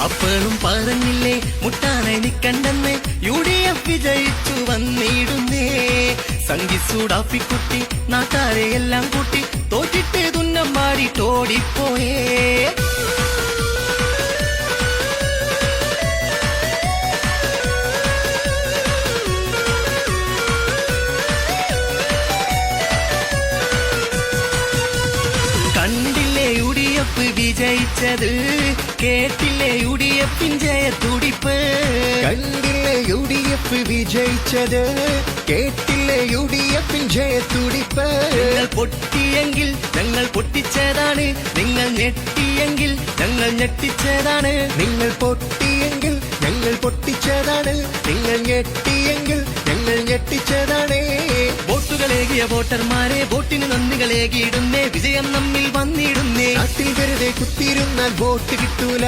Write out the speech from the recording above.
അപ്പോഴും പറഞ്ഞില്ലേ മുട്ടാനെ നിക്കണ്ടെന്ന് UDF വിജയിച്ചു വന്നിടുന്നേ. സംഗീസൂടാപ്പിക്കുട്ടി നാട്ടാരെ എല്ലാം കൂട്ടി തോറ്റിട്ട് തുന്നം മാറിട്ടോടിപ്പോയേ. കണ്ടില്ലേ UDF വിജയിച്ചത്, കേട്ടില്ലേ UDF-ൻ ജയത്തുടിപ്പ്. കണ്ടില്ലേ UDF വിജയിച്ചത്, കേട്ടില്ലേ UDF-ൻ ജയത്തുടിപ്പ്. നിങ്ങൾ പൊട്ടിയെങ്കിൽ ഞങ്ങൾ പൊട്ടിച്ചതാണ്, നിങ്ങൾ ഞെട്ടിയെങ്കിൽ ഞങ്ങൾ ഞെട്ടിച്ചതാണ്. നിങ്ങൾ പൊട്ടിയെങ്കിൽ ഞങ്ങൾ പൊട്ടിച്ചതാണ്, നിങ്ങൾ ഞെട്ടിയെങ്കിൽ ഞങ്ങൾ ഞെട്ടിച്ചതാണ്. വോട്ടുകളേകിയ വോട്ടർമാരെ വോട്ടിന് നന്ദികളേകിയിടുന്നേ. വിജയം നമ്മിൽ വന്നിടുന്നേ. നാട്ടിൽ വെറുതെ കുത്തിയിരുന്നാൽ വോട്ട് കിട്ടൂല.